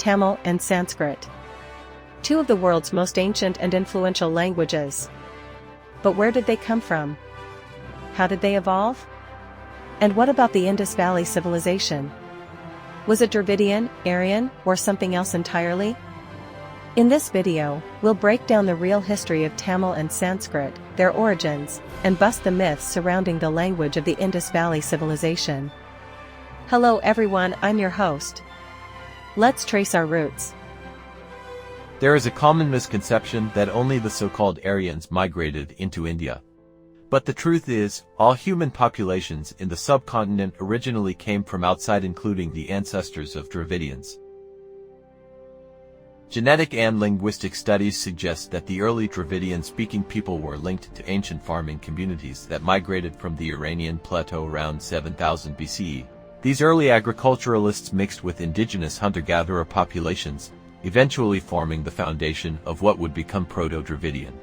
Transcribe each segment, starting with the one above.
Tamil and Sanskrit. Two of the world's most ancient and influential languages. But where did they come from? How did they evolve? And what about the Indus Valley Civilization? Was it Dravidian, Aryan, or something else entirely? In this video, we'll break down the real history of Tamil and Sanskrit, their origins, and bust the myths surrounding the language of the Indus Valley Civilization. Hello everyone, I'm your host. Let's trace our roots. There is a common misconception that only the so-called Aryans migrated into India. But the truth is, all human populations in the subcontinent originally came from outside, including the ancestors of Dravidians. Genetic and linguistic studies suggest that the early Dravidian-speaking people were linked to ancient farming communities that migrated from the Iranian plateau around 7000 BCE. These early agriculturalists mixed with indigenous hunter-gatherer populations, eventually forming the foundation of what would become Proto-Dravidian.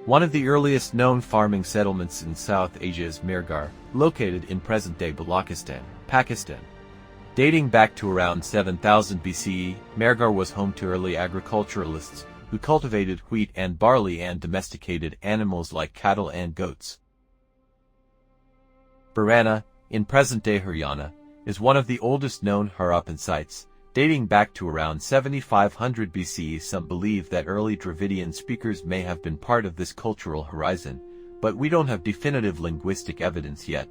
One of the earliest known farming settlements in South Asia is Mehrgarh, located in present-day Balochistan, Pakistan. Dating back to around 7000 BCE, Mehrgarh was home to early agriculturalists who cultivated wheat and barley and domesticated animals like cattle and goats. Burana, in present-day Haryana, is one of the oldest known Harappan sites, dating back to around 7500 BCE. Some believe that early Dravidian speakers may have been part of this cultural horizon, but we don't have definitive linguistic evidence yet.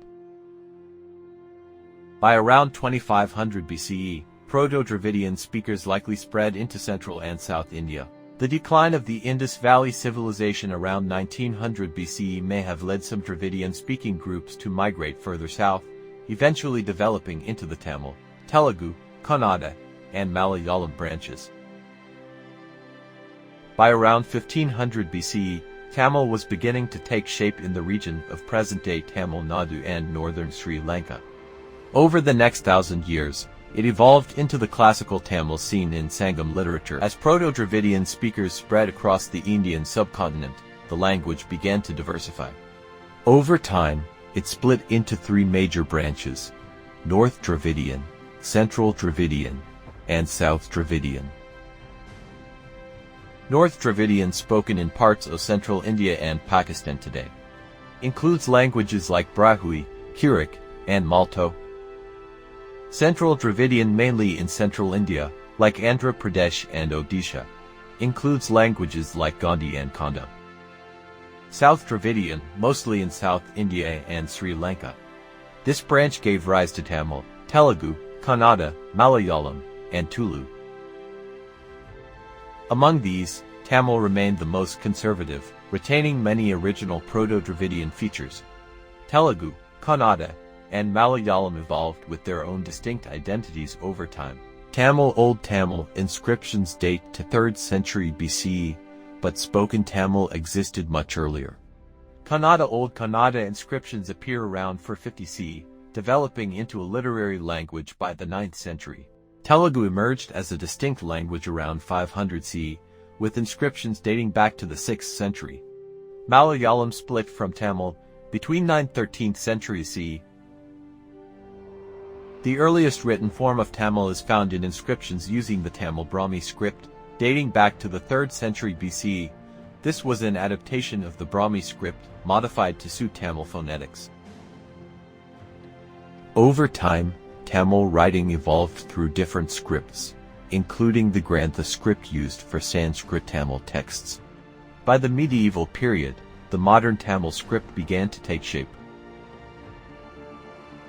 By around 2500 BCE, Proto-Dravidian speakers likely spread into Central and South India. The decline of the Indus Valley Civilization around 1900 BCE may have led some Dravidian-speaking groups to migrate further south, eventually developing into the Tamil, Telugu, Kannada, and Malayalam branches. By around 1500 BCE, Tamil was beginning to take shape in the region of present-day Tamil Nadu and northern Sri Lanka. Over the next 1,000 years, it evolved into the classical Tamil seen in Sangam literature. As Proto-Dravidian speakers spread across the Indian subcontinent, the language began to diversify. Over time, it split into three major branches: North Dravidian, Central Dravidian, and South Dravidian. North Dravidian, spoken in parts of central India and Pakistan today, includes languages like Brahui, Kirik, and Malto. Central Dravidian, mainly in central India, like Andhra Pradesh and Odisha, includes languages like Gondi and Kannada. South Dravidian, mostly in South India and Sri Lanka. This branch gave rise to Tamil, Telugu, Kannada, Malayalam, and Tulu. Among these, Tamil remained the most conservative, retaining many original Proto-Dravidian features. Telugu, Kannada, and Malayalam evolved with their own distinct identities over time. Old Tamil inscriptions date to 3rd century BCE, but spoken Tamil existed much earlier. Old Kannada inscriptions appear around 450 CE, developing into a literary language by the 9th century. Telugu emerged as a distinct language around 500 CE, with inscriptions dating back to the 6th century. Malayalam split from Tamil between 9th–13th century CE. The earliest written form of Tamil is found in inscriptions using the Tamil Brahmi script, dating back to the 3rd century BCE. This was an adaptation of the Brahmi script, modified to suit Tamil phonetics. Over time, Tamil writing evolved through different scripts, including the Grantha script used for Sanskrit Tamil texts. By the medieval period, the modern Tamil script began to take shape.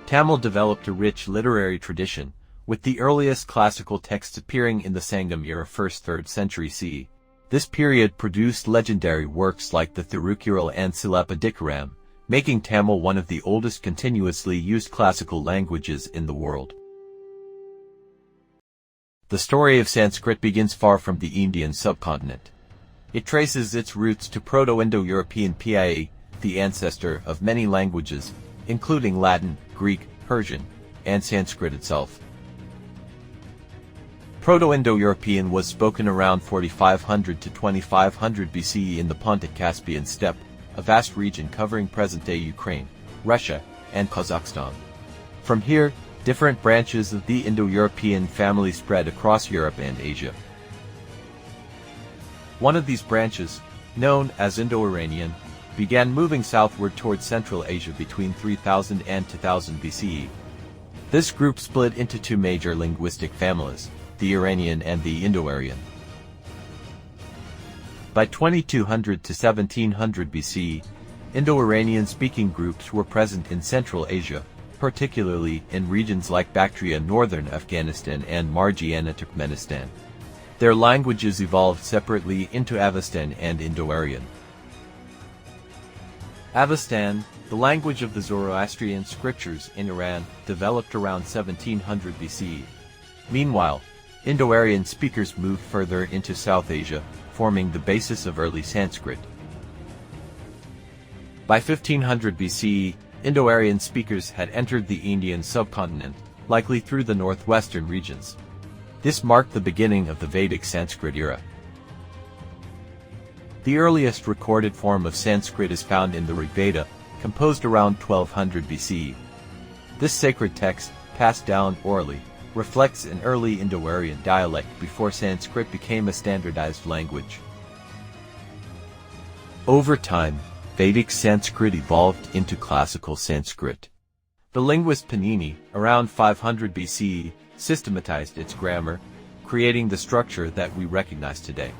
Tamil developed a rich literary tradition, with the earliest classical texts appearing in the Sangam era 1st–3rd century CE. This period produced legendary works like the Thirukural and Silappatikaram, making Tamil one of the oldest continuously used classical languages in the world. The story of Sanskrit begins far from the Indian subcontinent. It traces its roots to Proto-Indo-European PIA, the ancestor of many languages, including Latin, Greek, Persian, and Sanskrit itself. Proto-Indo-European was spoken around 4500 to 2500 BCE in the Pontic-Caspian steppe, a vast region covering present-day Ukraine, Russia, and Kazakhstan. From here, different branches of the Indo-European family spread across Europe and Asia. One of these branches, known as Indo-Iranian, began moving southward towards Central Asia between 3000 and 2000 BCE. This group split into two major linguistic families, the Iranian and the Indo-Aryan. By 2200 to 1700 BC, Indo-Iranian-speaking groups were present in Central Asia, particularly in regions like Bactria, northern Afghanistan, and Margiana Turkmenistan. Their languages evolved separately into Avestan and Indo-Aryan. Avestan, the language of the Zoroastrian scriptures in Iran, developed around 1700 BC. Meanwhile, Indo-Aryan speakers moved further into South Asia, forming the basis of early Sanskrit. By 1500 BC, Indo-Aryan speakers had entered the Indian subcontinent, likely through the northwestern regions. This marked the beginning of the Vedic Sanskrit era. The earliest recorded form of Sanskrit is found in the Rig Veda, composed around 1200 BC. This sacred text, passed down orally, reflects an early Indo-Aryan dialect before Sanskrit became a standardized language. Over time, Vedic Sanskrit evolved into classical Sanskrit. The linguist Panini, around 500 BC, systematized its grammar, creating the structure that we recognize today.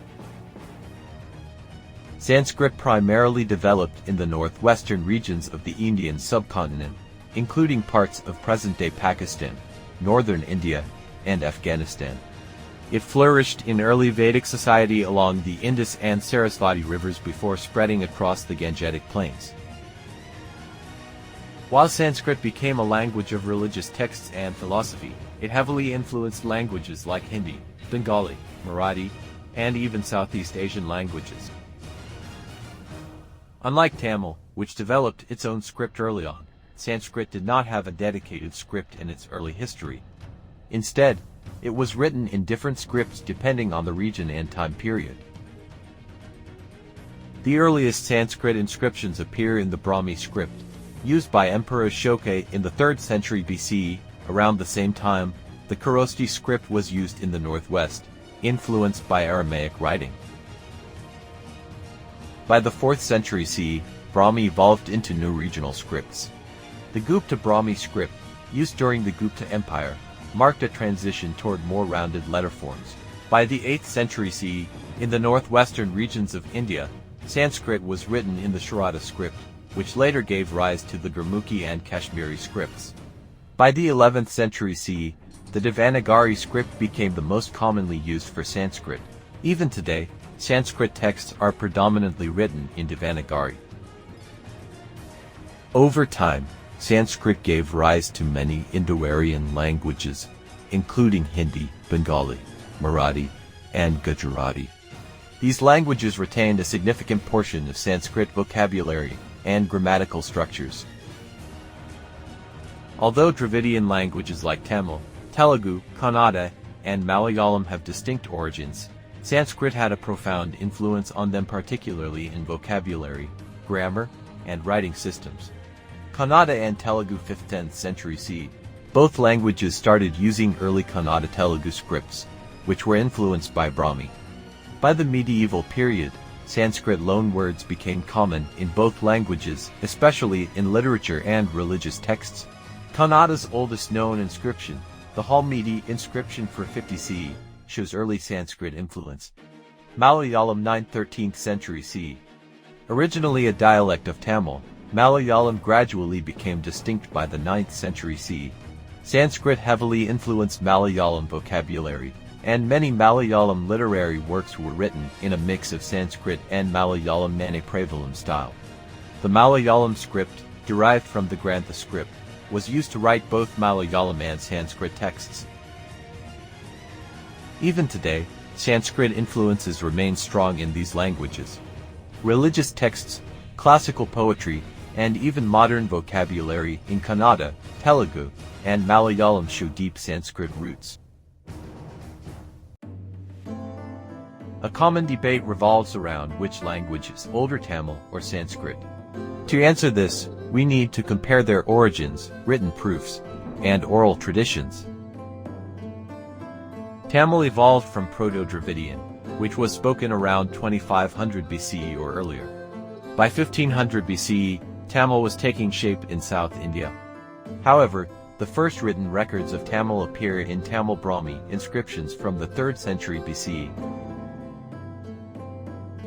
Sanskrit primarily developed in the northwestern regions of the Indian subcontinent, including parts of present-day Pakistan, northern India, and Afghanistan. It flourished in early Vedic society along the Indus and Sarasvati rivers before spreading across the Gangetic plains. While Sanskrit became a language of religious texts and philosophy, it heavily influenced languages like Hindi, Bengali, Marathi, and even Southeast Asian languages. Unlike Tamil, which developed its own script early on, Sanskrit did not have a dedicated script in its early history. Instead, it was written in different scripts depending on the region and time period. The earliest Sanskrit inscriptions appear in the Brahmi script, used by Emperor Ashoka in the 3rd century BC. Around the same time, the Kharosthi script was used in the northwest, influenced by Aramaic writing. By the 4th century CE, Brahmi evolved into new regional scripts. The Gupta Brahmi script, used during the Gupta Empire, marked a transition toward more rounded letter forms. By the 8th century CE, in the northwestern regions of India, Sanskrit was written in the Sharada script, which later gave rise to the Gurmukhi and Kashmiri scripts. By the 11th century CE, the Devanagari script became the most commonly used for Sanskrit. Even today, Sanskrit texts are predominantly written in Devanagari. Over time, Sanskrit gave rise to many Indo-Aryan languages, including Hindi, Bengali, Marathi, and Gujarati. These languages retained a significant portion of Sanskrit vocabulary and grammatical structures. Although Dravidian languages like Tamil, Telugu, Kannada, and Malayalam have distinct origins, Sanskrit had a profound influence on them, particularly in vocabulary, grammar, and writing systems. Kannada and Telugu 5th-10th century CE. Both languages started using early Kannada Telugu scripts, which were influenced by Brahmi. By the medieval period, Sanskrit loanwords became common in both languages, especially in literature and religious texts. Kannada's oldest known inscription, the Halmidi inscription for 50 CE, shows early Sanskrit influence. Malayalam 9th-13th century CE. Originally a dialect of Tamil, Malayalam gradually became distinct by the 9th century CE. Sanskrit heavily influenced Malayalam vocabulary, and many Malayalam literary works were written in a mix of Sanskrit and Malayalam Manipravalam style. The Malayalam script, derived from the Grantha script, was used to write both Malayalam and Sanskrit texts. Even today, Sanskrit influences remain strong in these languages. Religious texts, classical poetry, and even modern vocabulary in Kannada, Telugu, and Malayalam show deep Sanskrit roots. A common debate revolves around which language is older, Tamil or Sanskrit. To answer this, we need to compare their origins, written proofs, and oral traditions. Tamil evolved from Proto-Dravidian, which was spoken around 2500 BCE or earlier. By 1500 BCE, Tamil was taking shape in South India. However, the first written records of Tamil appear in Tamil Brahmi inscriptions from the 3rd century BCE.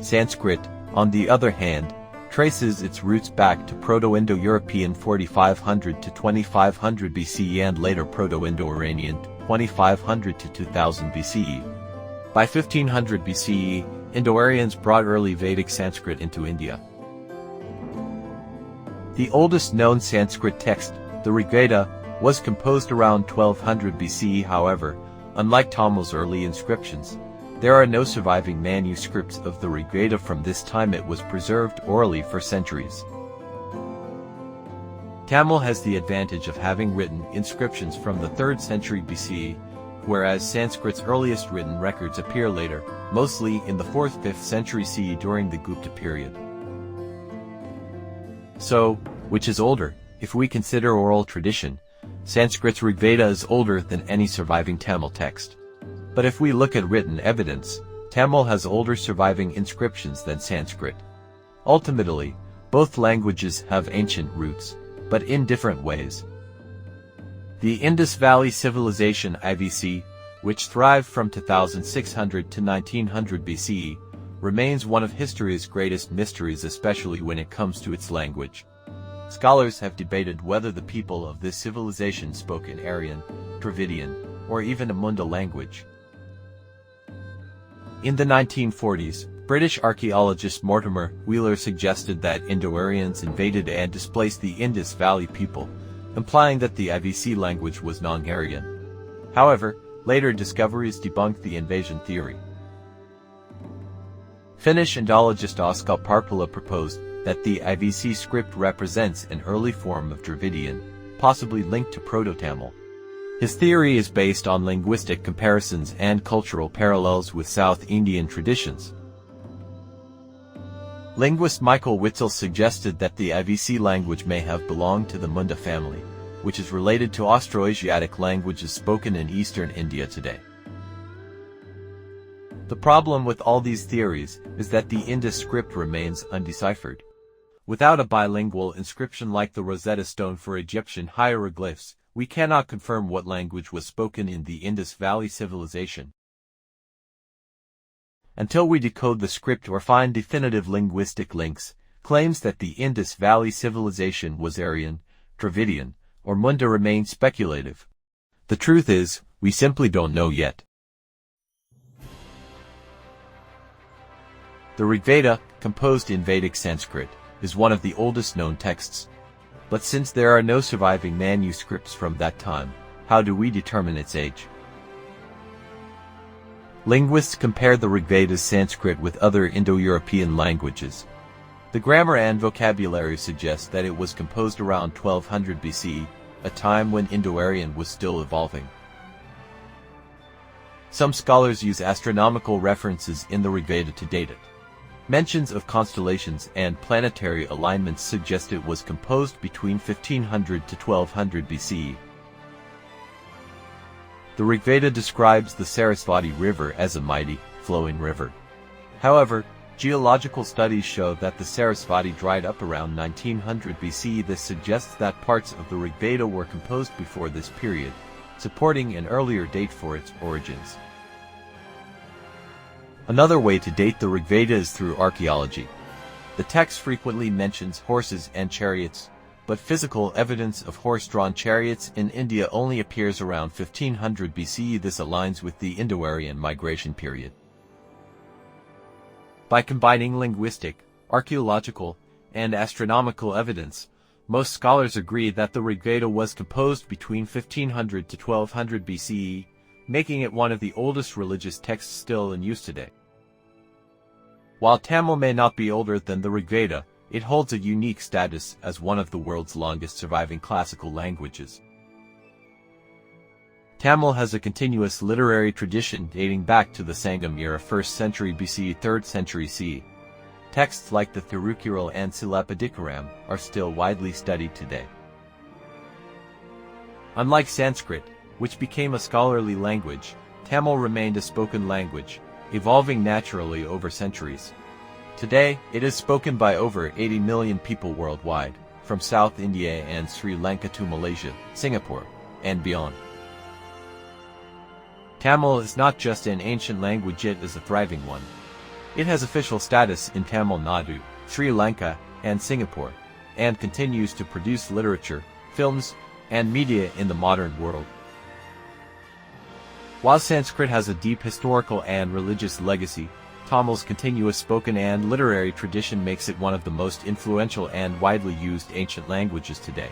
Sanskrit, on the other hand, traces its roots back to Proto-Indo-European 4500 to 2500 BCE and later Proto-Indo-Iranian 2500 to 2000 BCE. By 1500 BCE, Indo-Aryans brought early Vedic Sanskrit into India. The oldest known Sanskrit text, the Rig Veda, was composed around 1200 BCE. However, unlike Tamil's early inscriptions, there are no surviving manuscripts of the Rig Veda from this time. It was preserved orally for centuries. Tamil has the advantage of having written inscriptions from the 3rd century BCE, whereas Sanskrit's earliest written records appear later, mostly in the 4th-5th century CE during the Gupta period. So, which is older? If we consider oral tradition, Sanskrit's Rig Veda is older than any surviving Tamil text. But if we look at written evidence, Tamil has older surviving inscriptions than Sanskrit. Ultimately, both languages have ancient roots, but in different ways. The Indus Valley Civilization IVC, which thrived from 2600 to 1900 BCE, remains one of history's greatest mysteries, especially when it comes to its language. Scholars have debated whether the people of this civilization spoke an Aryan, Dravidian, or even a Munda language. In the 1940s, British archaeologist Mortimer Wheeler suggested that Indo-Aryans invaded and displaced the Indus Valley people, implying that the IVC language was non-Aryan. However, later discoveries debunked the invasion theory. Finnish Indologist Oskar Parpala proposed that the IVC script represents an early form of Dravidian, possibly linked to Proto-Tamil. His theory is based on linguistic comparisons and cultural parallels with South Indian traditions. Linguist Michael Witzel suggested that the IVC language may have belonged to the Munda family, which is related to Austroasiatic languages spoken in eastern India today. The problem with all these theories is that the Indus script remains undeciphered. Without a bilingual inscription like the Rosetta Stone for Egyptian hieroglyphs, we cannot confirm what language was spoken in the Indus Valley Civilization. Until we decode the script or find definitive linguistic links, claims that the Indus Valley Civilization was Aryan, Dravidian, or Munda remain speculative. The truth is, we simply don't know yet. The Rig Veda, composed in Vedic Sanskrit, is one of the oldest known texts. But since there are no surviving manuscripts from that time, how do we determine its age? Linguists compare the Rig Veda's Sanskrit with other Indo-European languages. The grammar and vocabulary suggest that it was composed around 1200 BC, a time when Indo-Aryan was still evolving. Some scholars use astronomical references in the Rig Veda to date it. Mentions of constellations and planetary alignments suggest it was composed between 1500 to 1200 BCE. The Rig Veda describes the Sarasvati River as a mighty, flowing river. However, geological studies show that the Sarasvati dried up around 1900 BCE. This suggests that parts of the Rig Veda were composed before this period, supporting an earlier date for its origins. Another way to date the Rig Veda is through archaeology. The text frequently mentions horses and chariots, but physical evidence of horse-drawn chariots in India only appears around 1500 BCE. This aligns with the Indo-Aryan migration period. By combining linguistic, archaeological, and astronomical evidence, most scholars agree that the Rig Veda was composed between 1500 to 1200 BCE, making it one of the oldest religious texts still in use today. While Tamil may not be older than the Rig Veda, it holds a unique status as one of the world's longest surviving classical languages. Tamil has a continuous literary tradition dating back to the Sangam era 1st century BC 3rd century CE. Texts like the Thirukkural and Silappatikaram are still widely studied today. Unlike Sanskrit, which became a scholarly language, Tamil remained a spoken language, evolving naturally over centuries. Today, it is spoken by over 80 million people worldwide, from South India and Sri Lanka to Malaysia, Singapore, and beyond. Tamil is not just an ancient language, it is a thriving one. It has official status in Tamil Nadu, Sri Lanka, and Singapore, and continues to produce literature, films, and media in the modern world. While Sanskrit has a deep historical and religious legacy, Tamil's continuous spoken and literary tradition makes it one of the most influential and widely used ancient languages today.